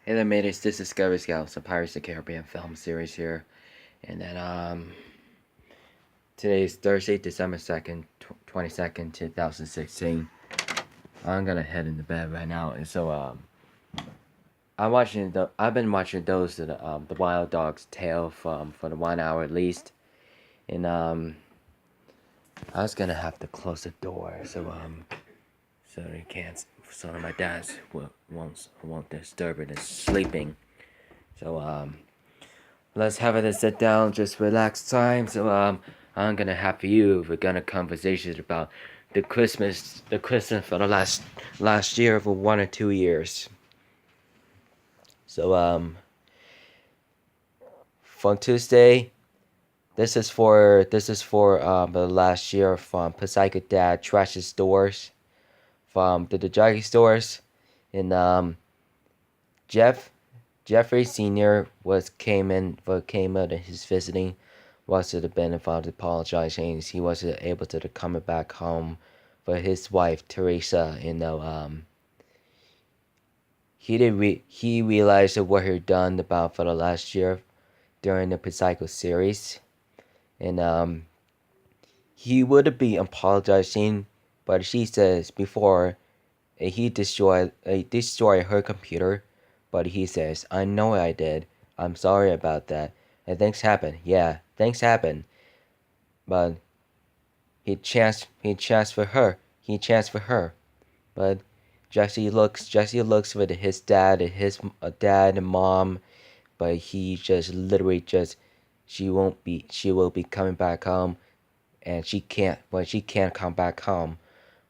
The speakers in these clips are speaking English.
Hey there, mateys. This is Discovery Scouts, a Pirates of the Caribbean film series here. And then, today's Thursday, December 2nd, 22nd, 2016. I'm gonna head into bed right now. And so, I've been watching those, the Wild Dog's Tale for the 1 hour at least. And, I was gonna have to close the door, so they can't, so my dad won't disturb it. It's sleeping. So, let's have a sit down, just relax time. So I'm gonna have you. We're gonna conversations about the Christmas for the last year for 1 or 2 years. So from Tuesday, this is for the last year from Psycho Dad Trash's stores, from the Jaggy stores, and Jeff Jeffrey Senior came in and his visiting was to the benefit apologizing. He wasn't able to come back home for his wife Teresa. He realized what he'd done about for the last year during the Psycho series, and he would be apologizing, but she says before he destroyed her computer, but he says, I know I did. I'm sorry about that. And things happen. Yeah, things happen. But he chanced for her. He chanced for her. But Jesse looks with his dad and mom, but he just literally just she will be coming back home, and she can't come back home,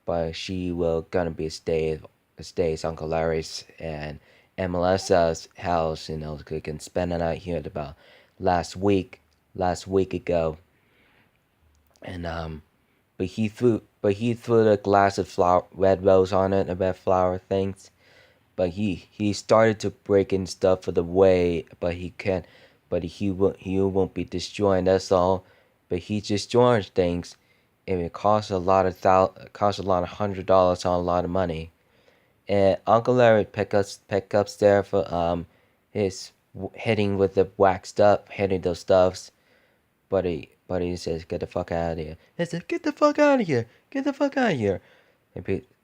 but she will gonna be stays Uncle Larry's and Melissa's house. They can spend the night here about last week ago. And but he threw the glass of red rose on it, and red flower things. But he started to break in stuff for the way, but he can't. But he won't be destroying. That's all. But he destroys things, and it costs a lot of $100 on a lot of money. And Uncle Larry pick up there for his hitting with the waxed up, hitting those stuffs. But he says, "Get the fuck out of here." He says, "Get the fuck out of here! Get the fuck out of here!"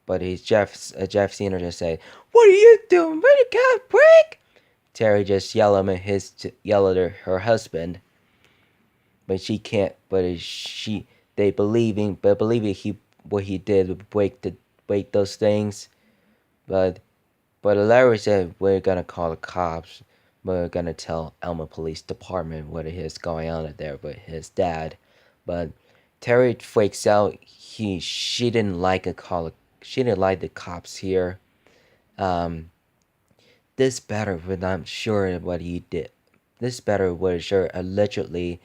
But he's Jeff Senior just say, "What are you doing? Ready, cat break?" Terry just yell at her husband, but she can't. They believing what he did would break those things. But Larry said, we're gonna call the cops. We're gonna tell Elma Police Department what it is going on there with his dad. But Terry freaks out. She didn't like a call. She didn't like the cops here. Um, this better, but I'm sure what he did. This better was sure allegedly.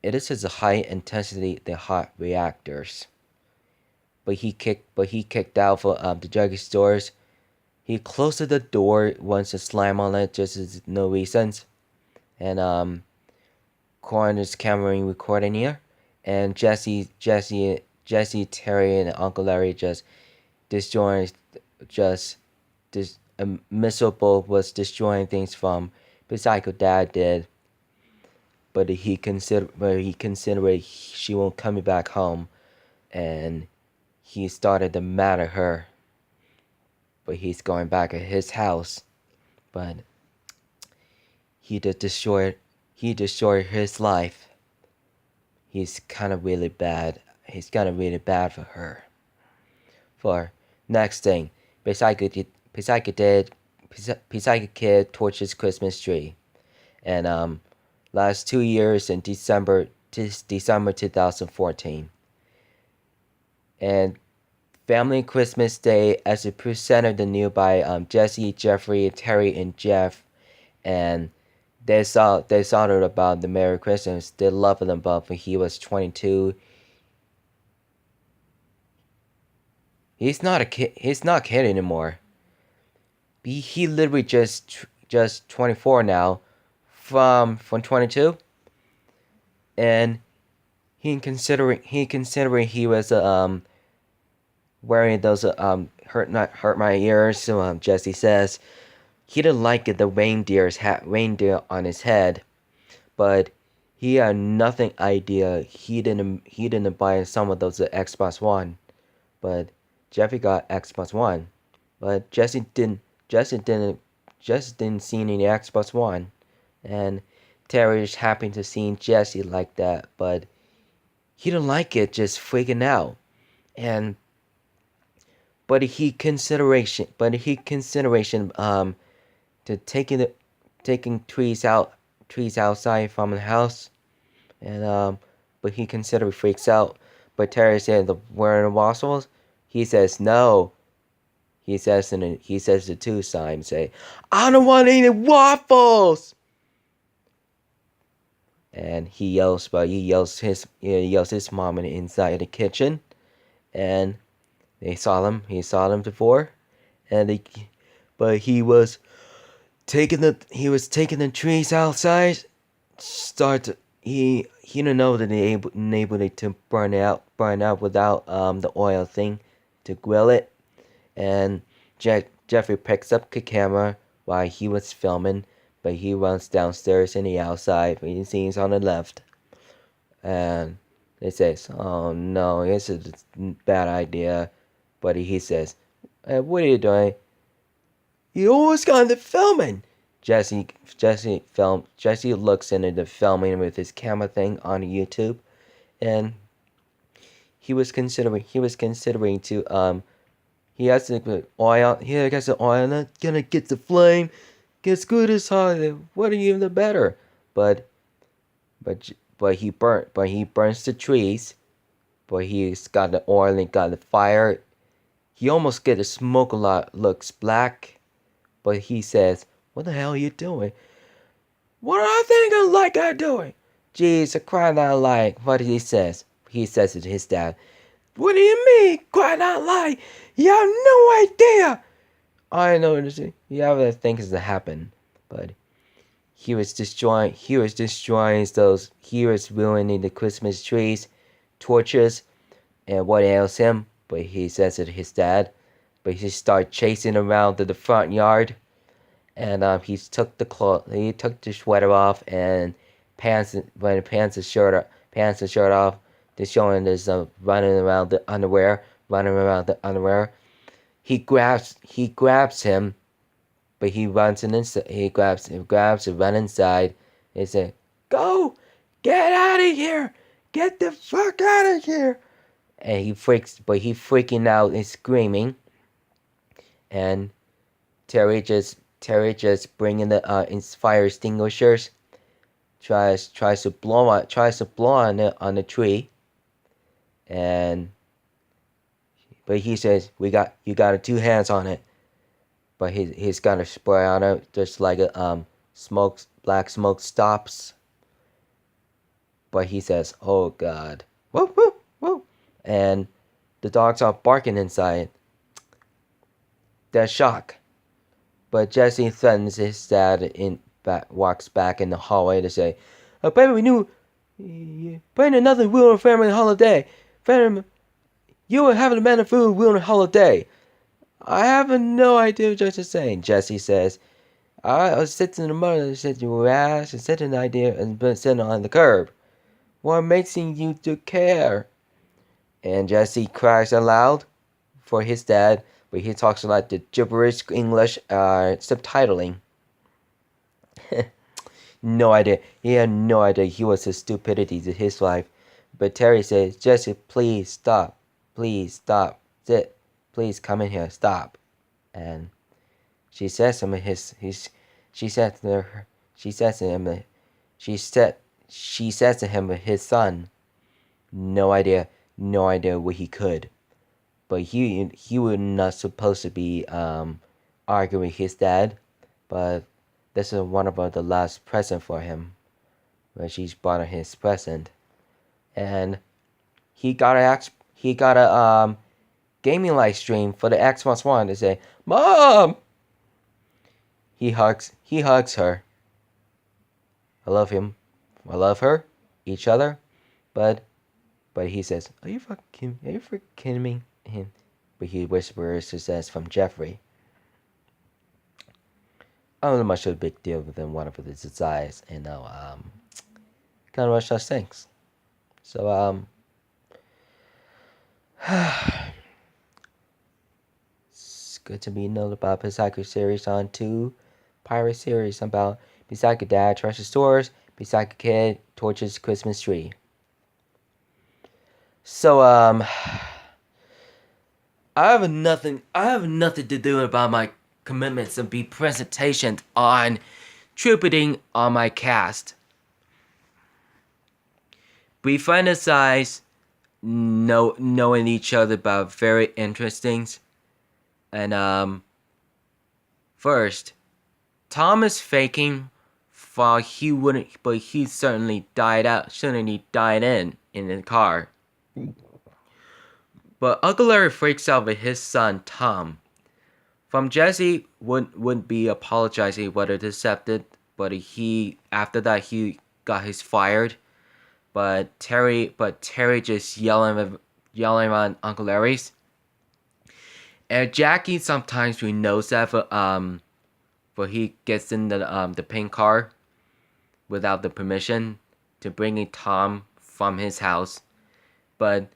It is a high intensity the hot reactors. But he kicked out for the drugstores. Stores. He closed the door once to slam on it, just as no reasons. And coroner's camera recording here, and Terry, and Uncle Larry just destroying, just this miserable was destroying things from the Psycho Dad did. But he considered she won't coming back home, and he started to mad at her. But he's going back at his house. But he destroyed his life. He's kind of really bad. He's kind of really bad for her. For next thing, Psycho Kid torches Christmas tree, and last 2 years in December 2014, and Family Christmas Day as it presented the new by Jesse, Jeffrey, Terry, and Jeff, and they thought about the Merry Christmas. They loved them both when he was 22. He's not a kid. He's not a kid anymore. He literally just 24 now, from 22, and considering he was wearing those hurt my ears. So Jesse says, he didn't like it, the reindeer on his head, but he had nothing idea. He didn't buy some of those Xbox One, but Jeffrey got Xbox One, but Jesse didn't see any Xbox One, and Terry is happy to see Jesse like that, but he didn't like it, just freaking out, and but he consideration to taking trees outside from the house, and but he consider freaks out. But Terry said the wearing the waffles. He says no. He says the two sign say, I don't want any waffles. And he yells his mom inside the kitchen, and he saw them before, and but he was taking the trees outside. He didn't know that they able to burn out without the oil thing to grill it, and Jeffrey picks up the camera while he was filming, but he runs downstairs in the outside. But he sees on the left, and he says, "Oh no, this is a bad idea." But he says, "What are you doing? You almost got into filming." Jesse looks into the filming with his camera thing on YouTube, and he was considering to he has to put oil. He gets the oil. Not gonna get the flame. Gets good as hot. What are you the better? But but he burns the trees. But he's got the oil and got the fire. He almost get the smoke a lot. Looks black. But he says, "What the hell are you doing? What do I think I'm doing?" Jeez, I cried out like what he says. He says it to his dad. What do you mean, cried out like? You have no idea. I know this. You have other things that happen, but he was destroying those. He was ruining the Christmas trees, torches, and what ails him. But he says it to his dad. But he started chasing around to the front yard, and he took the sweater off and pants the shirt off, just showing this running around the underwear. He grabs him, but he runs in inside. He grabs and run inside. He said, "Go, get out of here, get the fuck out of here!" And he freaking out and screaming, and Terry just bringing the fire extinguishers, tries to blow on the tree, and but he says you got 2 hands on it, but he's got a spray on it just like a black smoke stops, but he says, "Oh God, whoa whoa whoa," and the dogs are barking inside. They're shocked. But Jesse threatens his dad walks back in the hallway to say, "Baby, we knew, plan another real family holiday. You were having a man of food real holiday." "I have no idea what you're saying," Jesse says. "I was sitting in the mother said you were ass and said an idea and been sitting on the curb. What makes you to care?" And Jesse cries aloud for his dad, but he talks like the gibberish English subtitling. No idea. He had no idea he was a stupidity to his life. But Terry says, "Jesse, please stop. Please stop. Sit. Please come in here. Stop." And she says to him she said to her she says to him she says to him his son. No idea what he could. But he was not supposed to be arguing with his dad, but this is one of the last present for him, where she's bought him his present, and he got a gaming live stream for the Xbox One to say, "Mom." He hugs her. I love him. I love her. Each other, but he says, Are you freaking kidding me?" Him. But he whispers, he says, from Jeffrey. not much of a big deal within one of its size, kind of much such things. So it's good to be known about Psycho series on two pirate series about Psycho Dad trashes stores, Psycho Kid torches Christmas tree. So I have nothing to do about my commitments and be presentation on tributing on my cast. We fantasize knowing each other about very interesting. And first, Tom is faking while he wouldn't, but he certainly died in the car. But Uncle Larry freaks out with his son Tom. From Jesse wouldn't be apologizing whether accepted, but after that he got his fired. But Terry just yelling on Uncle Larry's. And Jackie sometimes we knows that but he gets in the pink car without the permission to bringing Tom from his house. But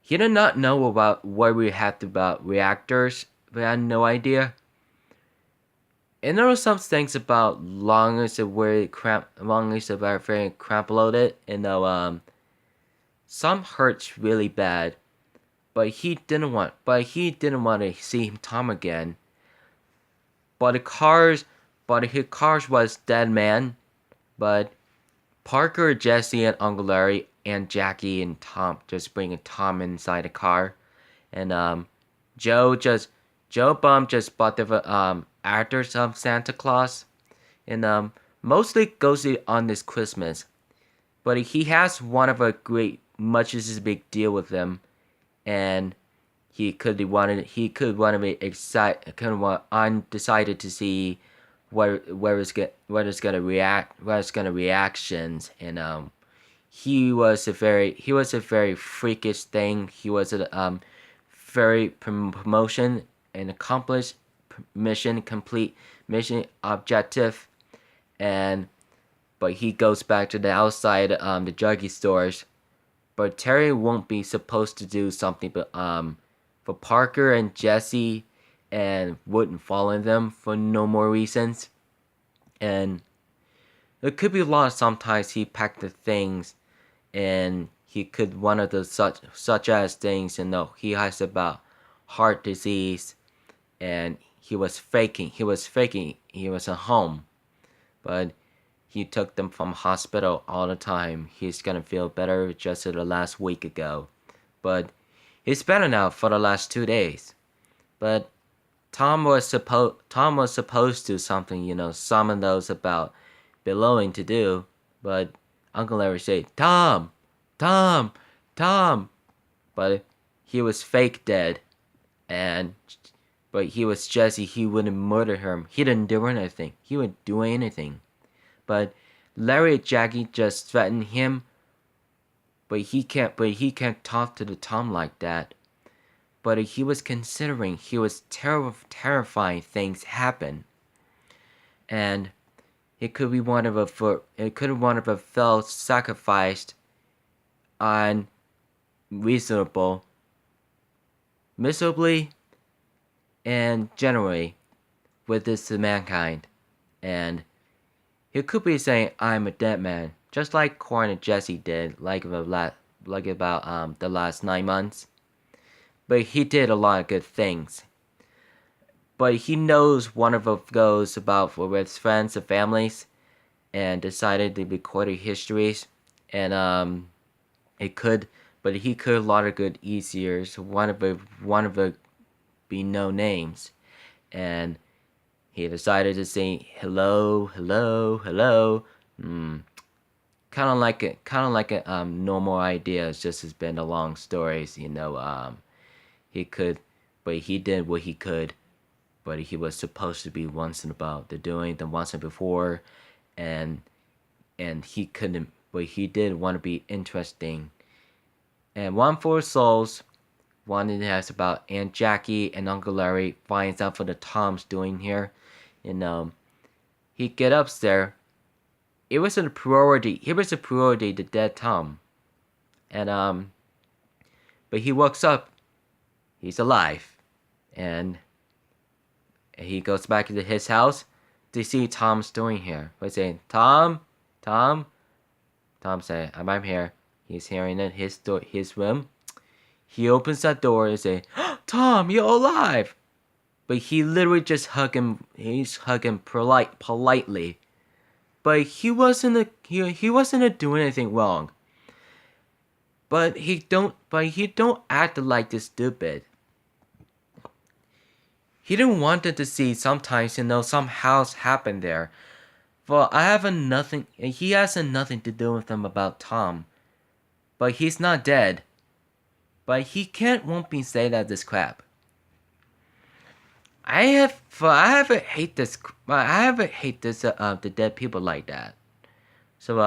he did not know about what we had about reactors. We had no idea. And there were some things about lungs that were very cramp loaded. Some hurts really bad. But he didn't want to see Tom again. But his cars was dead man. But Parker, Jesse, and Uncle Larry, and Jackie and Tom just bringing Tom inside the car, and Joe Bum just bought the actors of Santa Claus, and mostly goes on this Christmas, but he has one of a great much is a big deal with them, and he could want to be excited, undecided to see where it's gonna reactions, and he was a very freakish thing. He was a very promotion and accomplished complete mission objective, and but he goes back to the outside the druggie stores, but Terry won't be supposed to do something, but for Parker and Jesse, and wouldn't follow them for no more reasons. And it could be a lot. Sometimes he packed the things, and he could one of the such as things. He has about heart disease, and he was faking. He was at home, but he took them from hospital all the time. He's gonna feel better just the last week ago, but he's better now for the last 2 days. But Tom was supposed to something, summon those about belonging to do, but Uncle Larry said, Tom, Tom, Tom, but he was fake dead, but he was Jesse. He wouldn't murder him. He didn't do anything. He wouldn't do anything, but Larry and Jackie just threatened him. But he can't talk to the Tom like that. But he was considering, terrifying things happen, and it could be one of a felt sacrificed on miserably, and generally with this to mankind, and he could be saying, "I'm a dead man," just like Corn and Jesse did, about the last 9 months. But he did a lot of good things. But he knows one of those about with his friends and families, and decided to record histories, and he could a lot of good easier. So one of the be no names, and he decided to say hello, hello, hello. Kind of like a normal idea. It's just has been a long stories, He could, but he did what he could. But he was supposed to be once in about the doing the once and before, and he couldn't. But he did want to be interesting. And One for Souls, one that has about Aunt Jackie and Uncle Larry finds out for the Tom's doing here, he get upstairs. It was a priority. It was a priority to dead Tom, and but he wakes up. He's alive, and he goes back to his house to see Tom's doing here. By saying, Tom, Tom. Tom said, I'm here. He's hearing in his room. He opens that door and say, Tom, you're alive. But he literally just hug him. He's hugging politely. But he wasn't doing anything wrong. But he don't act like this stupid. He didn't want to see sometimes some house happen there. Well, he has nothing to do with them about Tom. But he's not dead. But he won't be say that this crap. I have hate this the dead people like that. So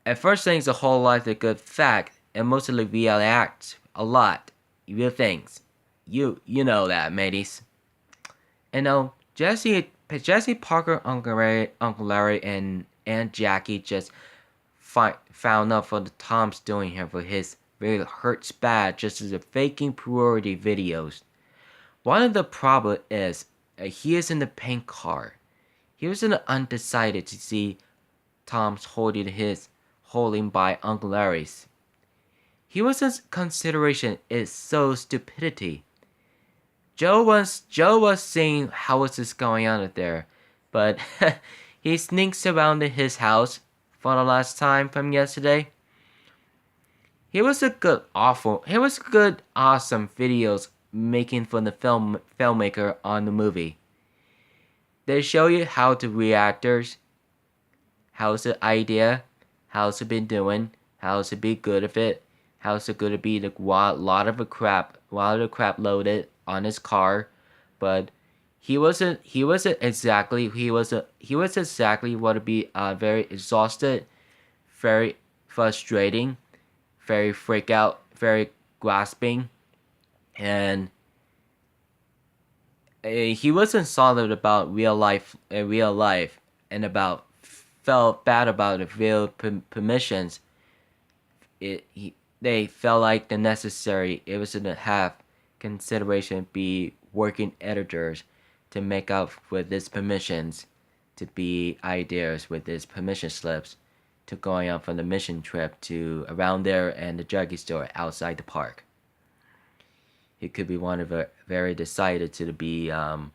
at first things a whole lot of good fact, and mostly we react a lot, real things. You know that, mateys. And Jesse Parker, Uncle Larry, and Aunt Jackie just found out for the Tom's doing here for his really hurts bad just as a faking priority videos. One of the problem is he is in the pink car. He was undecided to see Tom's holding by Uncle Larry's. He was consideration is so stupidity. Joe was seeing how was this going on there, but he sneaks around his house for the last time from yesterday. He was good, awesome videos making for the filmmaker on the movie. They show you how the reactors, how's the idea, how's it been doing, how's it be good of it, how's it gonna be the lot of crap loaded on his car, but he was exactly what to be very exhausted, very frustrating, very freak out, very grasping, and he wasn't solid about real life, and about felt bad about the real permissions. They felt like the necessary. It was to have consideration be working editors to make up with these permissions, to be ideas with these permission slips, to going on from the mission trip to around there and the druggie store outside the park. It could be one of a very decided to be the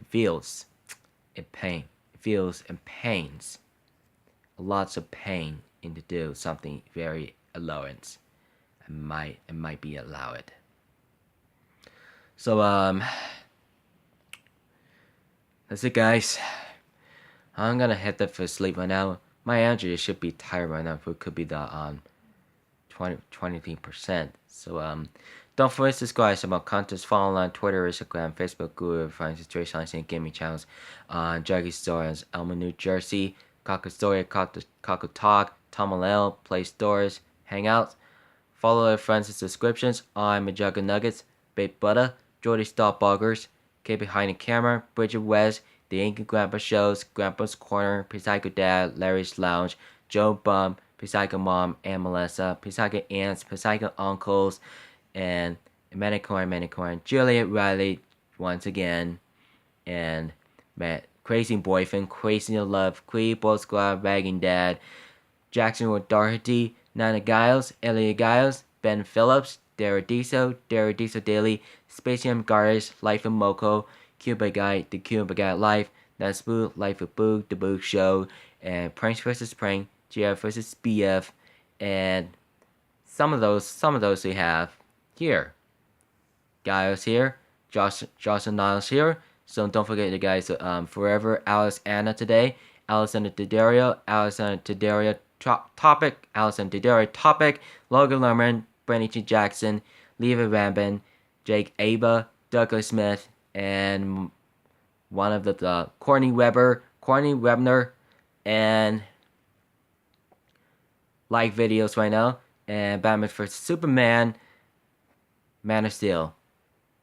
feels and pains, lots of pain in to do something very allowance. It might be allowed. So that's it, guys. I'm gonna head up for sleep right now. My energy should be tired right now. It could be the 23%. So don't forget to subscribe to my content. Follow on Twitter, Instagram, Facebook, Google, find situation and gaming channels on Juggy Stores, Elma, New Jersey, Cocker Story, Cocker Talk, Tom Malel, Play Stores, Hangouts. Follow our friends and subscriptions on Mcjuggernuggets, Baked Butter, Jordy Starbuggers, K Behind the Camera, Bridget West, The Yankee Grandpa Shows, Grandpa's Corner, Psycho Dad, Larry's Lounge, Joe Bum, Psycho Mom and Melissa, Psycho Aunts, Psycho Uncles, and Manicorn, Juliet Riley once again, and Crazy Boyfriend, Crazy in Love, Creepo Squad, Ragging Dad, Jackson with Doherty, Nana Giles, Elliot Giles, Ben Phillips, Daradiso Daily, Space Jam Gardens, Life of Moko, Cuba Guy, The Cuba Guy Life, That's Boo, Life of Boo, The Boo Show, and Pranks vs. Prank, GF vs. BF, and some of those we have here. Giles here, Josh and Niles here. So don't forget the guys, Forever, Alice Anna today, Alexander Daddario topic, Alexander Daddario topic, Logan Lerman, Brandy T. Jackson, Leva Rambin, Jake Aba, Douglas Smith, and one of the Courtney Webner, and like videos right now, and Batman vs Superman, Man of Steel.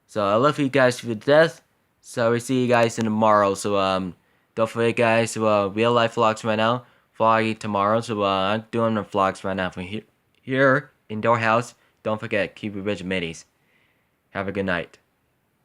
So I love you guys to death. So we see you guys in tomorrow. So Don't forget, guys, real life vlogs right now. Vlogging tomorrow, so I'm doing the vlogs right now from here indoor house. Don't forget, keep it rich, middies. Have a good night.